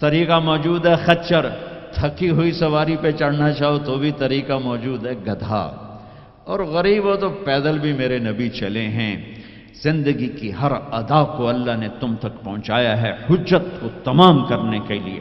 طریقہ موجود ہے خچر، تھکی ہوئی سواری پہ چڑھنا چاہو تو بھی طریقہ موجود ہے گدھا، اور غریب ہو تو پیدل بھی میرے نبی چلے ہیں۔ زندگی کی ہر ادا کو اللہ نے تم تک پہنچایا ہے حجت کو تمام کرنے کے لیے۔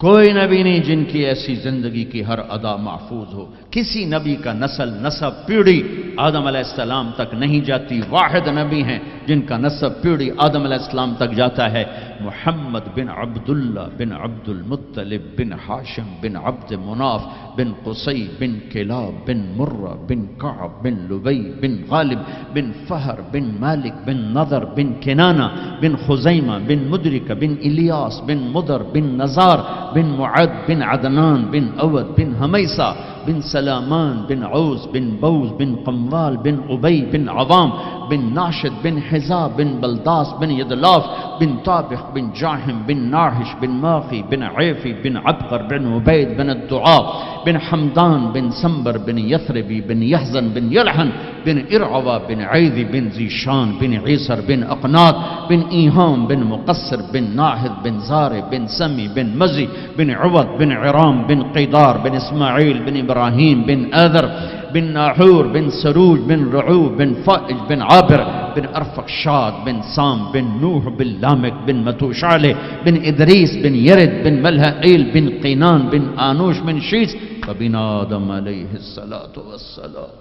کوئی نبی نہیں جن کی ایسی زندگی کی ہر ادا محفوظ ہو۔ کسی نبی کا نسب پیڑھی آدم علیہ السلام تک نہیں جاتی، واحد نبی ہیں جن کا نسب پیڑھی آدم علیہ السلام تک جاتا ہے، محمد بن عبداللہ بن عبد المطلب بن ہاشم بن عبد مناف بن قصی بن کلاب بن مرہ بن کعب بن لبی بن غالب بن فہر بن مالک بن نضر بن کنانہ بن خزیمہ بن مدرک بن الیاس بن مدر بن نزار بن معد بن عدنان بن اود بن حمیسہ بن سلامان بن عوز بن بوز بن قموال بن عبی بن عوام بن ناشد بن حزاب بن بلداس بن یدلاف بن طابخ بن جاہم بن ناحش بن ماخی بن عیفی بن عبقر بن عبید بن الدعاء بن حمدان بن سنبر بن یثربی بن یحزن بن یلحن بن ارعوا بن عیدی بن زیشان بن عیسر بن اقنات بن ایہام بن مقصر بن ناحد بن زار بن سمی بن مزی بن عوض بن عرام بن قیدار بن اسماعیل بن ابراہیم بن آذر بن ناحور بن سروج بن رعوب بن فائج بن عابر بن ارفقشاد بن سام بن نوح بن لامک بن متوشعلہ بن ادریس بن یرد بن ملہئیل بن قینان بن آنوش بن شیس وبن آدم علیہ السلام۔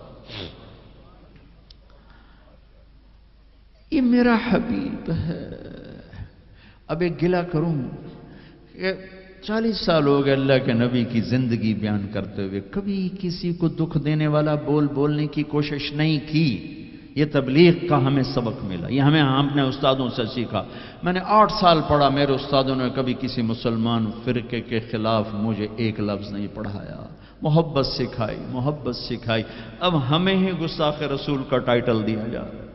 یہ میرا حبیب ہے۔ اب ایک گلہ کروں کہ 40 سال ہو گئے اللہ کے نبی کی زندگی بیان کرتے ہوئے، کبھی کسی کو دکھ دینے والا بولنے کی کوشش نہیں کی۔ یہ تبلیغ کا ہمیں سبق ملا، یہ ہم نے استادوں سے سیکھا۔ میں نے 8 سال پڑھا، میرے استادوں نے کبھی کسی مسلمان فرقے کے خلاف مجھے ایک لفظ نہیں پڑھایا، محبت سکھائی۔ اب ہمیں ہی گستاخ رسول کا ٹائٹل دیا جا رہا ہے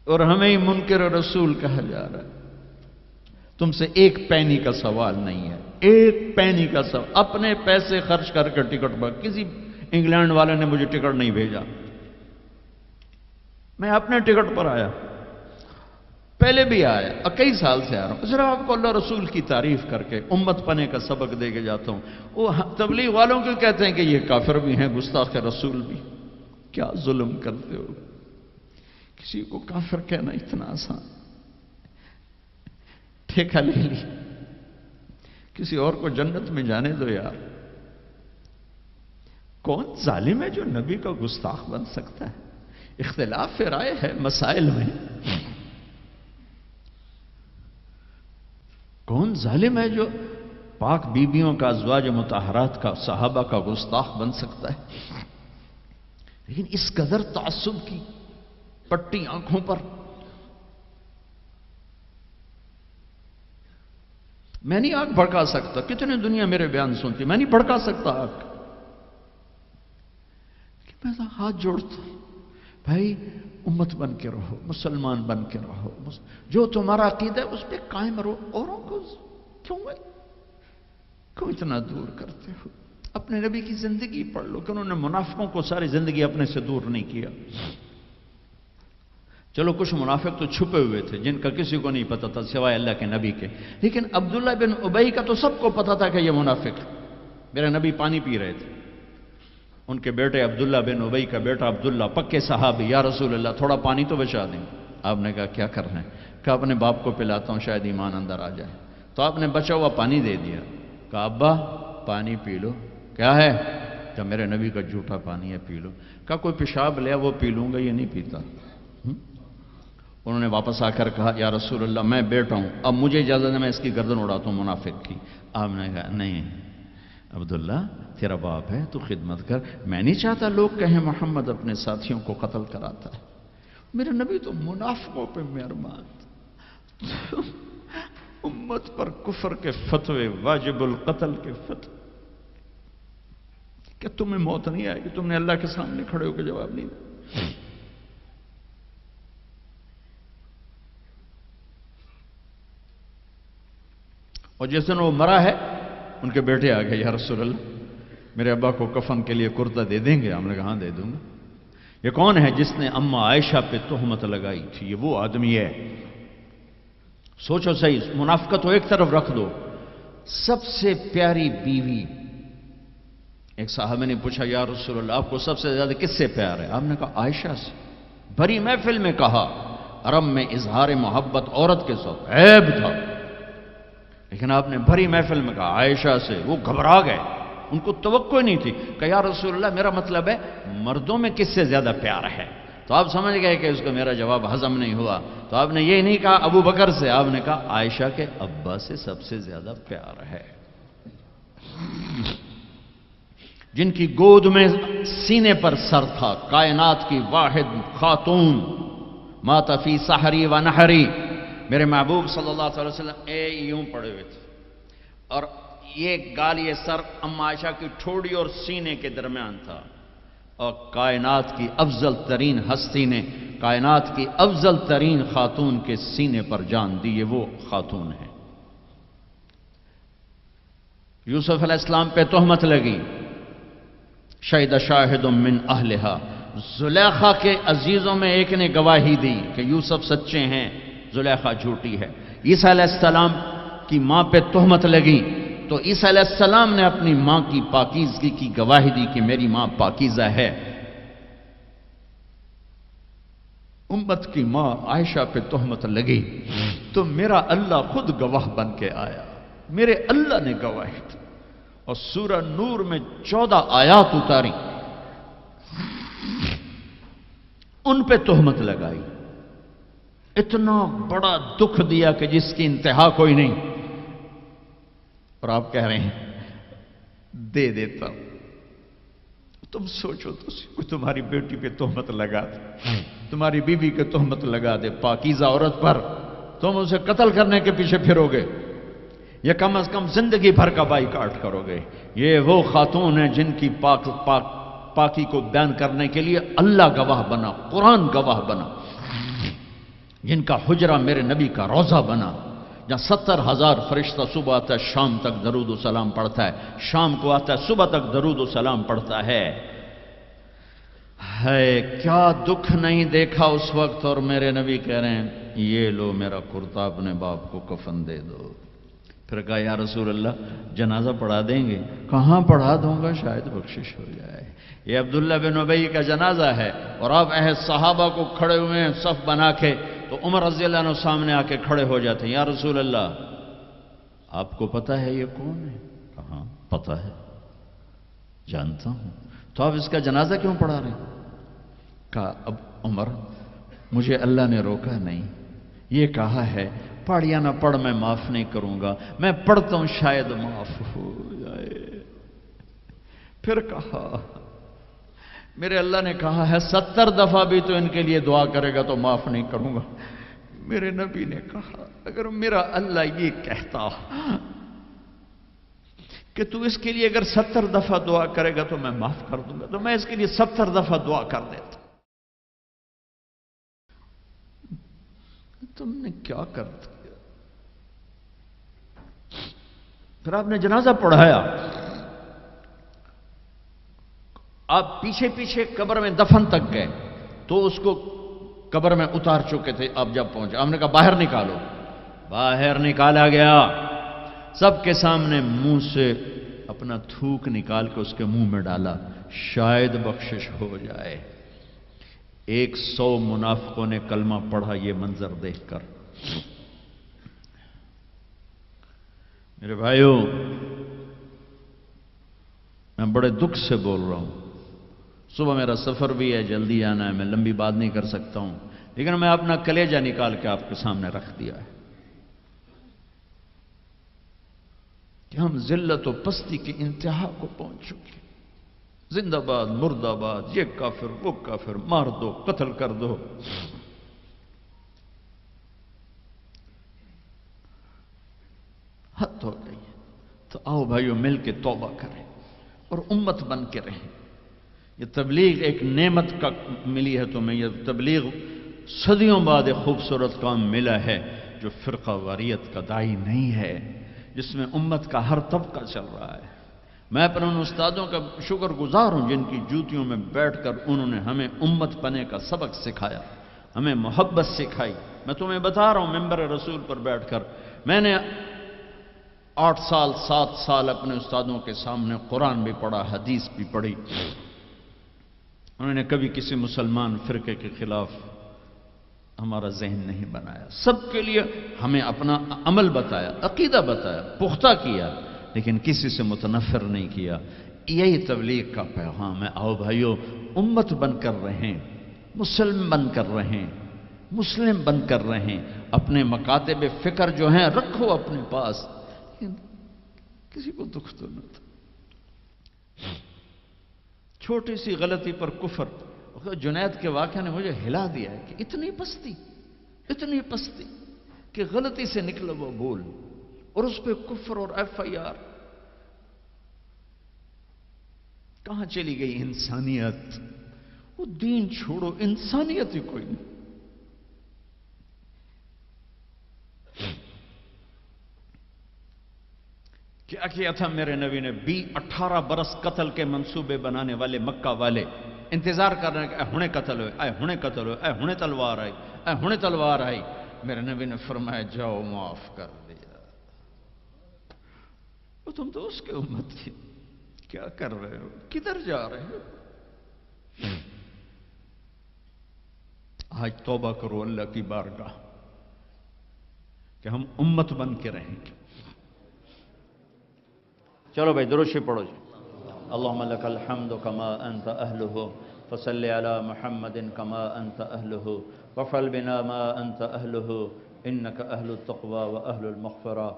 اور ہمیں ہی منکر رسول کہا جا رہا ہے۔ تم سے ایک پینی کا سوال نہیں ہے، ایک پینی کا سوال۔ اپنے پیسے خرچ کر کے ٹکٹ پر، کسی انگلینڈ والے نے مجھے ٹکٹ نہیں بھیجا، میں اپنے ٹکٹ پر آیا، پہلے بھی آیا، کئی سال سے آ رہا ہوں، صرف آپ کو اللہ رسول کی تعریف کر کے امت پنے کا سبق دے کے جاتا ہوں۔ وہ تبلیغ والوں کو کہتے ہیں کہ یہ کافر بھی ہیں، گستاخ رسول بھی۔ کیا ظلم کرتے ہو، کسی کو کافر کہنا اتنا آسان، ٹھیکہ لے لی، کسی اور کو جنت میں جانے دو یار۔ کون ظالم ہے جو نبی کا گستاخ بن سکتا ہے؟ اختلاف رائے ہے مسائل میں، کون ظالم ہے جو پاک بیویوں کا، ازواج مطہرات کا، صحابہ کا گستاخ بن سکتا ہے؟ لیکن اس قدر تعصب کی پٹی آنکھوں پر، میں نہیں آگ بھڑکا سکتا، کتنے دنیا میرے بیان سنتی، میں نہیں بھڑکا سکتا آگ، کہ میں ہاتھ جوڑتا ہوں، بھائی امت بن کے رہو، مسلمان بن کے رہو، جو تمہارا عقیدہ ہے اس پہ قائم رہو، اوروں کو کیوں اتنا دور کرتے ہو؟ اپنے نبی کی زندگی پڑھ لو کہ انہوں نے منافقوں کو ساری زندگی اپنے سے دور نہیں کیا۔ چلو کچھ منافق تو چھپے ہوئے تھے جن کا کسی کو نہیں پتا تھا سوائے اللہ کے نبی کے، لیکن عبداللہ بن ابی کا تو سب کو پتا تھا کہ یہ منافق، میرے نبی پانی پی رہے تھے، ان کے بیٹے عبداللہ بن ابی کا بیٹا عبداللہ پکے صحابی، یا رسول اللہ تھوڑا پانی تو بچا دیں۔ آپ نے کہا کیا کر رہے ہیں؟ کہا اپنے باپ کو پلاتا ہوں شاید ایمان اندر آ جائے، تو آپ نے بچا ہوا پانی دے دیا، کہا ابا پانی پی لو۔ کیا ہے؟ کہ میرے نبی کا جھوٹا پانی ہے، پی لو۔ کہا کوئی پیشاب لیا وہ پی لوں گا، یہ نہیں پیتا۔ انہوں نے واپس آ کر کہا یا رسول اللہ میں بیٹا ہوں، اب مجھے اجازت ہے میں اس کی گردن اڑاتا ہوں منافق کی۔ آپ نے کہا نہیں عبداللہ تیرا باپ ہے، تو خدمت کر، میں نہیں چاہتا لوگ کہیں محمد اپنے ساتھیوں کو قتل کراتا ہے۔ میرے نبی تو منافقوں پہ مہربان، امت پر کفر کے فتوے، واجب القتل کے فتوے، کہ تمہیں موت نہیں آئے گی، تم نے اللہ کے سامنے کھڑے ہو کے جواب نہیں دیا۔ اور جس دن وہ مرا ہے ان کے بیٹے آ گئے، یا رسول اللہ میرے ابا کو کفن کے لیے کرتا دے دیں گے؟ ہم نے کہا ہاں دے دوں گا۔ یہ کون ہے جس نے اماں عائشہ پہ تہمت لگائی تھی؟ یہ وہ آدمی ہے سوچو صحیح، منافقت کو ایک طرف رکھ دو، سب سے پیاری بیوی، ایک صحابہ نے پوچھا یا رسول اللہ آپ کو سب سے زیادہ کس سے پیار ہے؟ آپ نے کہا عائشہ سے۔ بھری محفل میں کہا، عرب میں اظہار محبت عورت کے ساتھ عیب تھا، لیکن آپ نے بھری محفل میں کہا عائشہ سے۔ وہ گھبرا گئے، ان کو توقع نہیں تھی کہ یا رسول اللہ میرا مطلب ہے مردوں میں کس سے زیادہ پیار ہے؟ تو آپ سمجھ گئے کہ اس کو میرا جواب ہضم نہیں ہوا، تو آپ نے یہ نہیں کہا ابو بکر سے، آپ نے کہا عائشہ کے ابا سے سب سے زیادہ پیار ہے، جن کی گود میں سینے پر سر تھا، کائنات کی واحد خاتون، مات فی سحری و نحری۔ میرے محبوب صلی اللہ علیہ وسلم یوں پڑے ہوئے تھے، اور یہ گال، یہ سر اما عائشہ کی ٹھوڑی اور سینے کے درمیان تھا، اور کائنات کی افضل ترین ہستی نے کائنات کی افضل ترین خاتون کے سینے پر جان دی، یہ وہ خاتون ہے۔ یوسف علیہ السلام پہ تہمت لگی، شہد شاہد من اہلہا، زلیخا کے عزیزوں میں ایک نے گواہی دی کہ یوسف سچے ہیں، زلیخا جھوٹی ہے۔ عیسیٰ علیہ السلام کی ماں پہ تہمت لگی تو عیسیٰ علیہ السلام نے اپنی ماں کی پاکیزگی کی گواہی دی کہ میری ماں پاکیزہ ہے۔ امت کی ماں عائشہ پہ تہمت لگی تو میرا اللہ خود گواہ بن کے آیا، میرے اللہ نے گواہی دی، اور سورہ نور میں 14 آیات اتاری، ان پہ تہمت لگائی، اتنا بڑا دکھ دیا کہ جس کی انتہا کوئی نہیں، اور آپ کہہ رہے ہیں دے دیتا ہوں۔ تم سوچو تو کوئی تمہاری بیٹی پہ تہمت لگا دے، تمہاری بیوی کے تہمت لگا دے پاکیزہ عورت پر، تم اسے قتل کرنے کے پیچھے پھرو گے یا کم از کم زندگی بھر کا بائی کاٹ کرو گے؟ یہ وہ خاتون ہیں جن کی پاکی کو بیان کرنے کے لیے اللہ گواہ بنا، قرآن گواہ بنا، جن کا حجرہ میرے نبی کا روضہ بنا، جہاں 70,000 فرشتہ صبح آتا ہے شام تک درود و سلام پڑھتا ہے، شام کو آتا ہے صبح تک درود و سلام پڑھتا ہے۔ کیا دکھ نہیں دیکھا اس وقت، اور میرے نبی کہہ رہے ہیں یہ لو میرا کرتا اپنے باپ کو کفن دے دو۔ پھر کہا یا رسول اللہ جنازہ پڑھا دیں گے؟ کہاں پڑھا دوں گا، شاید بخشش ہو جائے۔ یہ عبداللہ بن ابی کا جنازہ ہے، اور آپ صحابہ کو کھڑے ہوئے ہیں صف بنا کے، تو عمر رضی اللہ عنہ سامنے آ کے کھڑے ہو جاتے ہیں، یا رسول اللہ آپ کو پتہ ہے یہ کون ہے؟ کہاں پتہ ہے، جانتا ہوں، تو آپ اس کا جنازہ کیوں پڑھا رہے ہیں؟ کہا اب عمر مجھے اللہ نے روکا نہیں، یہ کہا ہے پڑھ یا نہ پڑھ میں معاف نہیں کروں گا، میں پڑھتا ہوں شاید معاف ہو جائے۔ پھر کہا میرے اللہ نے کہا ہے 70 دفعہ بھی تو ان کے لیے دعا کرے گا تو معاف نہیں کروں گا۔ میرے نبی نے کہا اگر میرا اللہ یہ کہتا کہ تو اس کے لیے اگر 70 دفعہ دعا کرے گا تو میں معاف کر دوں گا، تو میں اس کے لیے 70 دفعہ دعا کر دیتا۔ تم نے کیا کر دیا؟ پھر آپ نے جنازہ پڑھایا، آپ پیچھے پیچھے قبر میں دفن تک گئے تو اس کو قبر میں اتار چکے تھے، آپ جب پہنچے آپ نے کہا باہر نکالو، باہر نکالا گیا، سب کے سامنے منہ سے اپنا تھوک نکال کے اس کے منہ میں ڈالا، شاید بخشش ہو جائے۔ 100 منافقوں نے کلمہ پڑھا یہ منظر دیکھ کر۔ میرے بھائیوں میں بڑے دکھ سے بول رہا ہوں، صبح میرا سفر بھی ہے، جلدی آنا ہے، میں لمبی بات نہیں کر سکتا ہوں، لیکن میں اپنا کلیجہ نکال کے آپ کے سامنے رکھ دیا ہے کہ ہم ذلت و پستی کی انتہا کو پہنچ چکے۔ زندہ باد مردہ باد، یہ کافر وہ کافر، مار دو قتل کر دو۔ حد ہو گئی، تو آؤ بھائیو مل کے توبہ کریں اور امت بن کے رہیں۔ یہ تبلیغ ایک نعمت کا ملی ہے تمہیں، یہ تبلیغ صدیوں بعد ایک خوبصورت کام ملا ہے جو فرقہ واریت کا داعی نہیں ہے، جس میں امت کا ہر طبقہ چل رہا ہے۔ میں اپنے ان استادوں کا شکر گزار ہوں جن کی جوتیوں میں بیٹھ کر انہوں نے ہمیں امت بنے کا سبق سکھایا۔ ہمیں محبت سکھائی. میں تمہیں بتا رہا ہوں ممبر رسول پر بیٹھ کر، میں نے 8 سال 7 سال اپنے استادوں کے سامنے قرآن بھی پڑھا، حدیث بھی پڑھی. انہوں نے کبھی کسی مسلمان فرقے کے خلاف ہمارا ذہن نہیں بنایا. سب کے لیے ہمیں اپنا عمل بتایا، عقیدہ بتایا، پختہ کیا، لیکن کسی سے متنفر نہیں کیا. یہی تبلیغ کا پیغام ہے. آؤ بھائیو، امت بن کر رہیں، مسلم بن کر رہیں، مسلم بن کر رہیں. اپنے مکاتب فکر جو ہیں رکھو اپنے پاس، کسی کو دکھ تو نہ تھا. چھوٹی سی غلطی پر کفر. جنید کے واقعہ نے مجھے ہلا دیا ہے کہ اتنی پستی کہ غلطی سے نکلا وہ بول، اور اس پہ کفر اور FIR. کہاں چلی گئی انسانیت؟ وہ دین چھوڑو، انسانیت ہی کوئی نہیں. کیا کیا تھا میرے نبی نے؟ 18 برس قتل کے منصوبے بنانے والے مکہ والے انتظار کر رہے ہیں کہ اے ہنے قتل ہوئے، اے ہنے قتل ہوئے، اے ہنے تلوار آئی، اے ہنے تلوار آئی. میرے نبی نے فرمایا جاؤ معاف کر دیا. وہ تم تو اس کے امت کی، کیا کر رہے ہو؟ کدھر جا رہے ہو؟ آج توبہ کرو اللہ کی بارگاہ کہ ہم امت بن کے رہیں گے. چلو بھائی درود شریف پڑھو جی. اللہم لک الحمد کما انت اہلہ فصلی علی محمد کما انت اہلہ وفعل بنا ما انت اہلہ انک اہل التقوی و اہل المغفرہ.